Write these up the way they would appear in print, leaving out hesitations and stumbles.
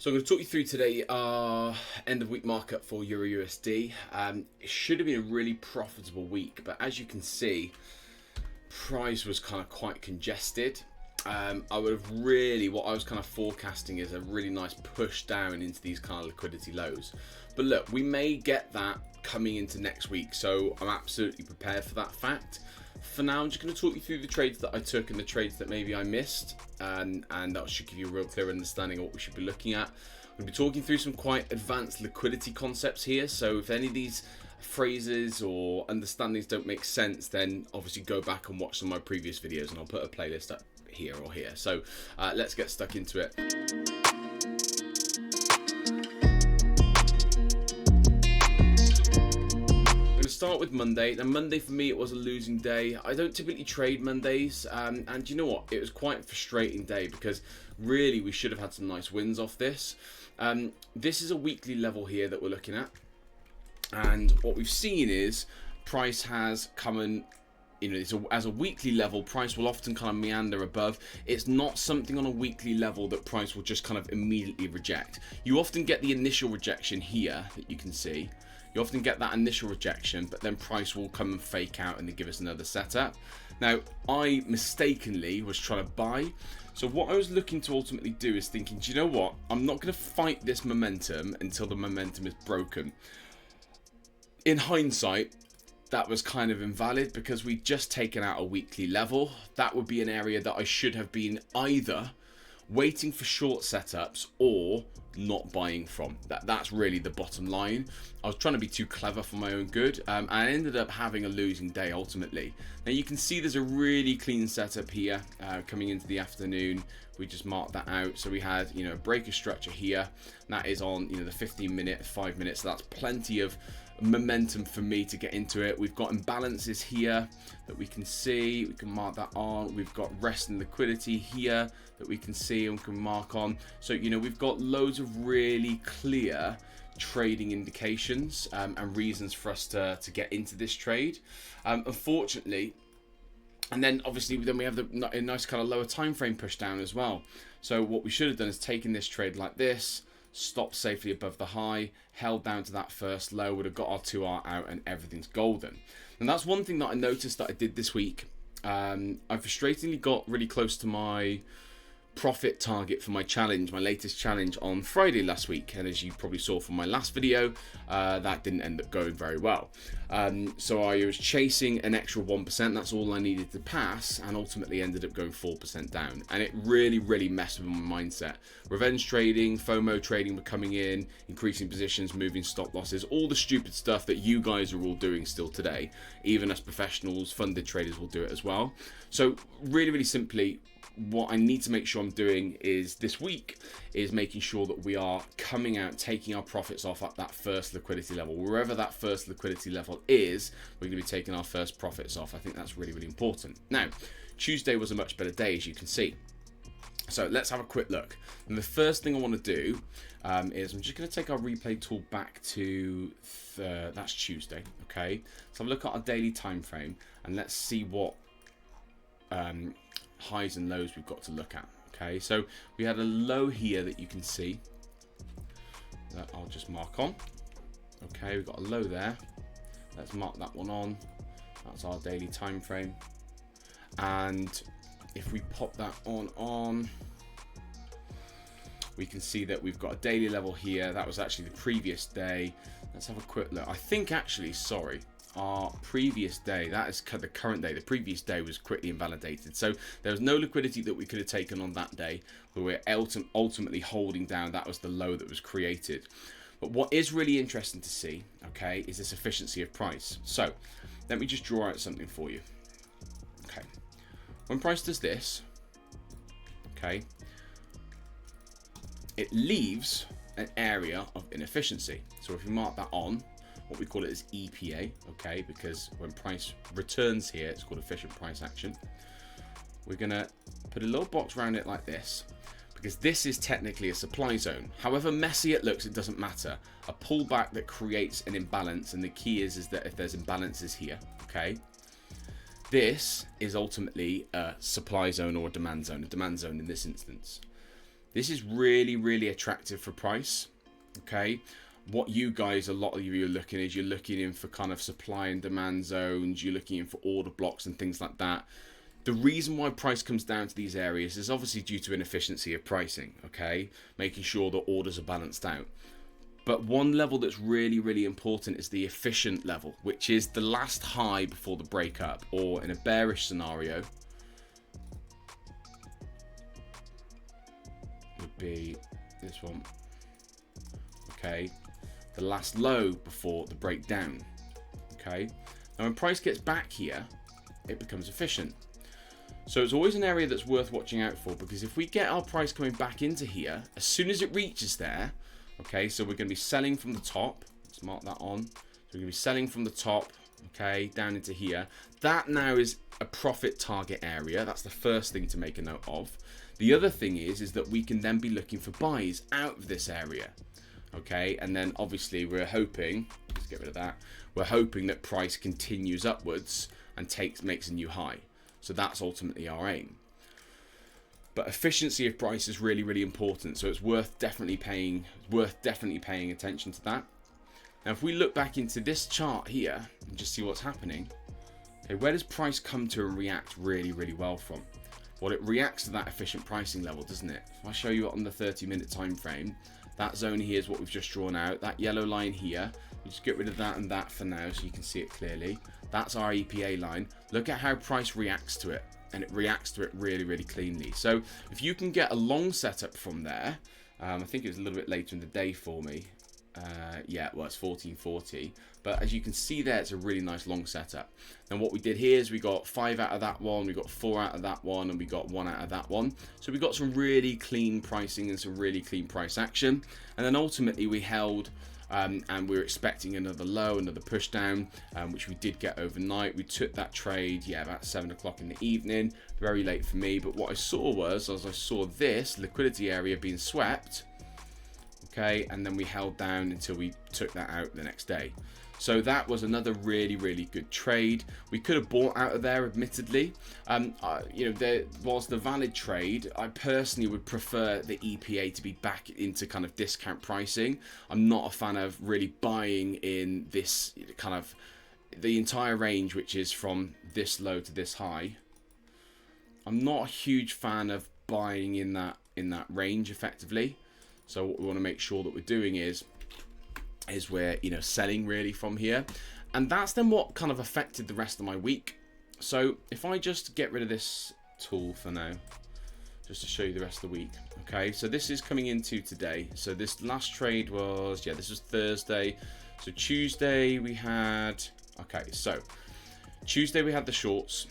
So I'm going to talk you through today our end of week markup for Euro USD. It should have been a really profitable week, but as you can see, price was kind of quite congested. I would have really, what I was kind of forecasting is a really nice push down into these kind of liquidity lows. But look, we may get that coming into next week, so I'm absolutely prepared for that fact. For now, I'm just going to talk you through the trades that I took and the trades that maybe I missed, and that should give you a real clear understanding of what we should be looking at. I'm going to be talking through some quite advanced liquidity concepts here, so if any of these phrases or understandings don't make sense, then obviously go back and watch some of my previous videos, and I'll put a playlist up here or here. So let's get stuck into it. Start with Monday. Now Monday for me, it was a losing day. I don't typically trade Mondays, and you know what, it was quite a frustrating day because really we should have had some nice wins off this. This is a weekly level here that we're looking at, and what we've seen is price has come in, you know, as a weekly level, price will often kind of meander above. It's not something on a weekly level that price will just kind of immediately reject. You often get the initial rejection here that you can see. You often get that initial rejection, but then price will come and fake out and then give us another setup. Now, I mistakenly was trying to buy. So what I was looking to ultimately do is thinking, do you know what? I'm not going to fight this momentum until the momentum is broken. In hindsight, that was kind of invalid because we'd just taken out a weekly level. That would be an area that I should have been either waiting for short setups or not buying from. That's really the bottom line. I was trying to be too clever for my own good, and I ended up having a losing day ultimately. Now you can see there's a really clean setup here coming into the afternoon. We just marked that out. So we had, you know, a breaker structure here, and that is on, you know, the 15-minute, 5 minutes. So that's plenty of momentum for me to get into it. We've got imbalances here that we can see. We can mark that on. We've got rest and liquidity here that we can see and can mark on. So, you know, we've got loads of really clear trading indications and reasons for us to get into this trade. Unfortunately, and then obviously then we have a nice kind of lower time frame push down as well. So what we should have done is taken this trade like this, stopped safely above the high, held down to that first low, would have got our 2R out and everything's golden. And that's one thing that I noticed that I did this week. I frustratingly got really close to my profit target for my challenge, my latest challenge on Friday last week, and as you probably saw from my last video, that didn't end up going very well. So I was chasing an extra 1%, that's all I needed to pass, and ultimately ended up going 4% down, and it really messed with my mindset. Revenge trading, FOMO trading were coming in, increasing positions, moving stop losses, all the stupid stuff that you guys are all doing still today. Even us professionals, funded traders will do it as well. So really simply, what I need to make sure I'm doing is this week is making sure that we are coming out, taking our profits off at that first liquidity level. Wherever that first liquidity level is, we're going to be taking our first profits off. I think that's really important. Now, Tuesday was a much better day, as you can see. So let's have a quick look. And the first thing I want to do is I'm just going to take our replay tool back to that's Tuesday. Okay, so have a look at our daily time frame and let's see what highs and lows we've got to look at. Okay, so we had a low here that you can see that I'll just mark on. Okay, we've got a low there. Let's mark that one on. That's our daily time frame, and if we pop that on, we can see that we've got a daily level here. That was actually the previous day. Let's have a quick look. I think actually, sorry, our previous day, that is the current day, the previous day was quickly invalidated, so there was no liquidity that we could have taken on that day, but we're ultimately holding down. That was the low that was created. But what is really interesting to see, okay, is this efficiency of price. So let me just draw out something for you. Okay, when price does this, okay, it leaves an area of inefficiency. So if you mark that on, what we call it is EPA, okay, because when price returns here, it's called efficient price action. We're gonna put a little box around it like this, because this is technically a supply zone. However messy it looks, it doesn't matter. A pullback that creates an imbalance, and the key is that if there's imbalances here, okay, this is ultimately a supply zone or a demand zone in this instance. This is really, really attractive for price. Okay. What you guys, a lot of you are looking is you're looking in for kind of supply and demand zones. You're looking in for order blocks and things like that. The reason why price comes down to these areas is obviously due to inefficiency of pricing. Okay. Making sure that orders are balanced out. But one level that's really, really important is the efficient level, which is the last high before the breakup, or in a bearish scenario, would be this one. Okay, the last low before the breakdown. Okay, now when price gets back here, it becomes efficient. So it's always an area that's worth watching out for, because if we get our price coming back into here, as soon as it reaches there, okay, so we're going to be selling from the top. Let's mark that on. So we're going to be selling from the top, okay, down into here. That now is a profit target area. That's the first thing to make a note of. The other thing is that we can then be looking for buys out of this area, okay, and then obviously we're hoping, let's get rid of that, we're hoping that price continues upwards and makes a new high. So that's ultimately our aim. But efficiency of price is really, really important. So it's worth definitely paying attention to that. Now, if we look back into this chart here and just see what's happening, okay, where does price come to and react really, really well from? Well, it reacts to that efficient pricing level, doesn't it? If I show you it on the 30-minute time frame, that zone here is what we've just drawn out. That yellow line here, we'll just get rid of that and that for now so you can see it clearly. That's our EPA line. Look at how price reacts to it. And it reacts to it really, really cleanly. So if you can get a long setup from there, I think it was a little bit later in the day for me. Yeah, well, it's 1440. But as you can see there, it's a really nice long setup. And what we did here is we got 5 out of that one, we got 4 out of that one, and we got 1 out of that one. So we got some really clean pricing and some really clean price action. And then ultimately we held... and we were expecting another low, another push down, which we did get overnight. We took that trade, yeah, about 7 o'clock in the evening, very late for me. But what I saw was, as I saw this liquidity area being swept, okay, and then we held down until we took that out the next day. So that was another really, really good trade. We could have bought out of there, admittedly. You know, whilst the valid trade, I personally would prefer the EPA to be back into kind of discount pricing. I'm not a fan of really buying in this kind of the entire range, which is from this low to this high. I'm not a huge fan of buying in that range effectively. So what we want to make sure that we're doing is we're, you know, selling really from here. And that's then what kind of affected the rest of my week. So if I just get rid of this tool for now, just to show you the rest of the week. Okay, so this is coming into today. So this last trade was, yeah, this was Thursday. So Tuesday we had, okay, so Tuesday we had the shorts.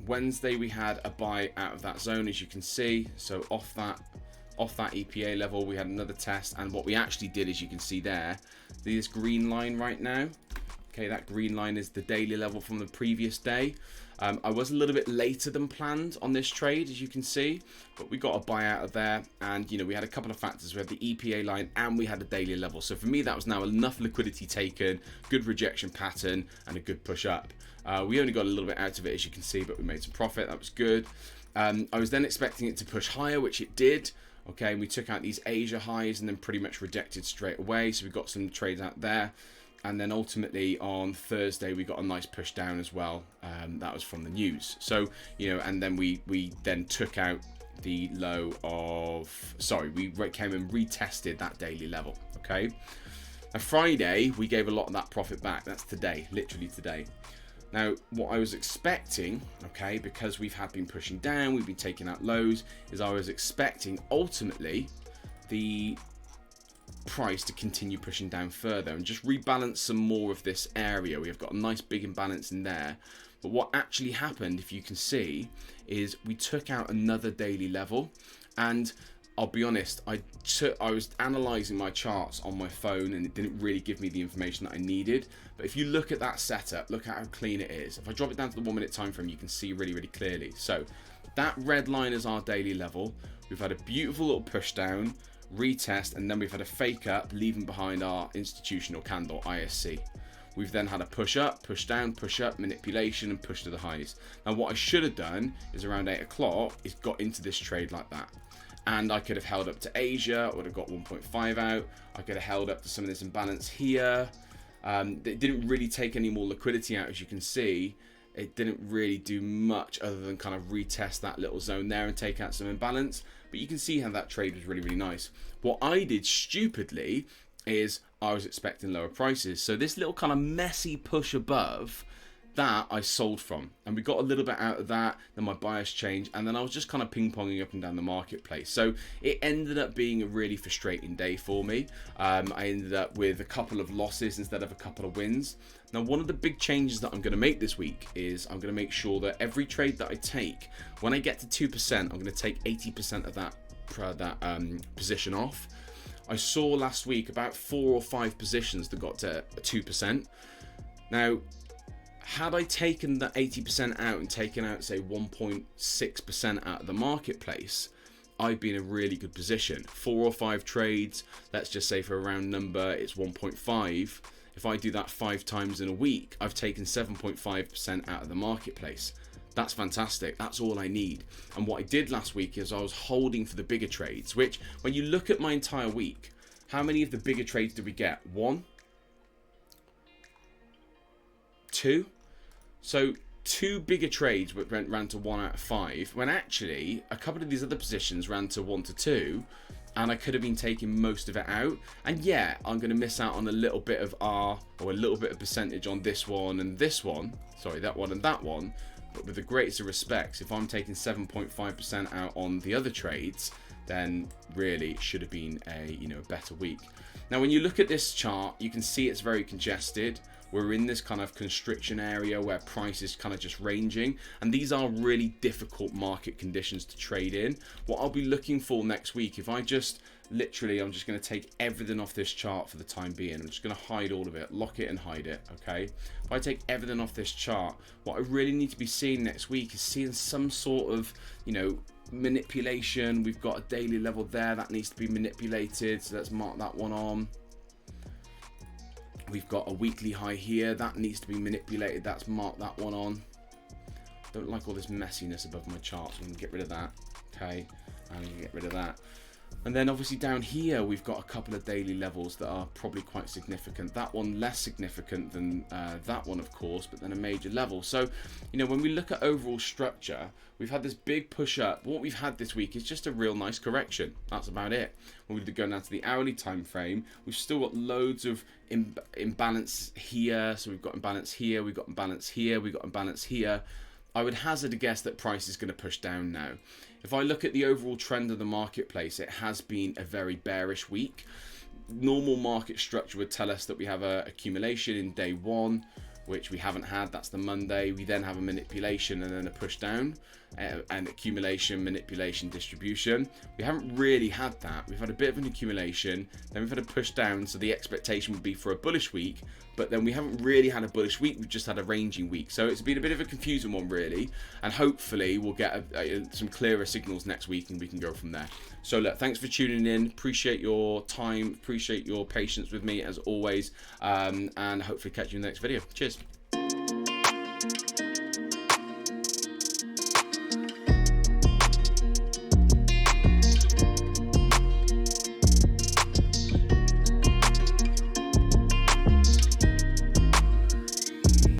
Wednesday we had a buy out of that zone, as you can see. So off that EPA level we had another test, and what we actually did, as you can see there, this green line right now, okay, that green line is the daily level from the previous day. I was a little bit later than planned on this trade, as you can see, but we got a buy out of there, and you know, we had a couple of factors. We had the EPA line and we had a daily level. So for me, that was now enough liquidity taken, good rejection pattern, and a good push up. We only got a little bit out of it, as you can see, but we made some profit. That was good. I was then expecting it to push higher, which it did. Okay, and we took out these Asia highs and then pretty much rejected straight away. So we got some trades out there. And then ultimately on Thursday, we got a nice push down as well. That was from the news. So, you know, and then we then took out the low of, sorry, we came and retested that daily level. Okay. Now Friday, we gave a lot of that profit back. That's today, literally today. Now, what I was expecting, okay, because we've been pushing down, we've been taking out lows, is I was expecting ultimately the price to continue pushing down further and just rebalance some more of this area. We've got a nice big imbalance in there. But what actually happened, if you can see, is we took out another daily level, and I'll be honest, I was analysing my charts on my phone and it didn't really give me the information that I needed. But if you look at that setup, look at how clean it is. If I drop it down to the 1 minute time frame, you can see really, really clearly. So that red line is our daily level. We've had a beautiful little push down, retest, and then we've had a fake up, leaving behind our institutional candle, ISC. We've then had a push up, push down, push up, manipulation, and push to the highs. Now what I should have done is around 8 o'clock is got into this trade like that. and I could have held up to Asia, I would have got 1.5 out. I could have held up to some of this imbalance here. It didn't really take any more liquidity out, as you can see. It didn't really do much other than kind of retest that little zone there and take out some imbalance. But you can see how that trade was really, really nice. What I did stupidly is I was expecting lower prices. So this little kind of messy push above, that I sold from, and we got a little bit out of that. Then my bias changed, and then I was just kind of ping-ponging up and down the marketplace. So it ended up being a really frustrating day for me. I ended up with a couple of losses instead of a couple of wins. Now, one of the big changes that I'm going to make this week is I'm going to make sure that every trade that I take, when I get to 2%, I'm going to take 80% of that position off. I saw last week about 4 or 5 positions that got to 2%. Now, had I taken that 80% out and taken out, say, 1.6% out of the marketplace, I'd be in a really good position. 4 or 5 trades, let's just say for a round number, it's 1.5. If I do that 5 times in a week, I've taken 7.5% out of the marketplace. That's fantastic. That's all I need. And what I did last week is I was holding for the bigger trades, which when you look at my entire week, how many of the bigger trades did we get? 1, 2. So 2 bigger trades ran to 1 out of 5, when actually a couple of these other positions ran to 1 to 2, and I could have been taking most of it out. And yeah, I'm going to miss out on a little bit of R, or a little bit of percentage on this one and this one. Sorry, that one and that one. But with the greatest of respects, if I'm taking 7.5% out on the other trades, then really it should have been a better week. Now, when you look at this chart, you can see it's very congested. We're in this kind of constriction area where price is kind of just ranging, and these are really difficult market conditions to trade in. What I'll be looking for next week, if I just literally, I'm just going to take everything off this chart for the time being. I'm just going to hide all of it, lock it and hide it, okay? If I take everything off this chart, what I really need to be seeing next week is seeing some sort of, manipulation. We've got a daily level there that needs to be manipulated, so let's mark that one on. We've got a weekly high here that needs to be manipulated. That's marked that one on. Don't like all this messiness above my chart, so I'm going to get rid of that. Okay, and get rid of that. And then obviously down here we've got a couple of daily levels that are probably quite significant. That one less significant than that one, of course, but then a major level. So, when we look at overall structure, we've had this big push up. What we've had this week is just a real nice correction. That's about it. When we go down to the hourly time frame, we've still got loads of imbalance here. So we've got imbalance here, we've got imbalance here, we've got imbalance here. I would hazard a guess that price is going to push down now. If I look at the overall trend of the marketplace, it has been a very bearish week. Normal market structure would tell us that we have a accumulation in day 1, which we haven't had. That's the Monday. We then have a manipulation and then a push down, and accumulation, manipulation, distribution. We haven't really had that. We've had a bit of an accumulation, then we've had a push down, so the expectation would be for a bullish week, but then we haven't really had a bullish week. We've just had a ranging week. So it's been a bit of a confusing one, really, and hopefully we'll get some clearer signals next week and we can go from there. So look, thanks for tuning in. Appreciate your time, appreciate your patience with me as always, and hopefully catch you in the next video. Cheers.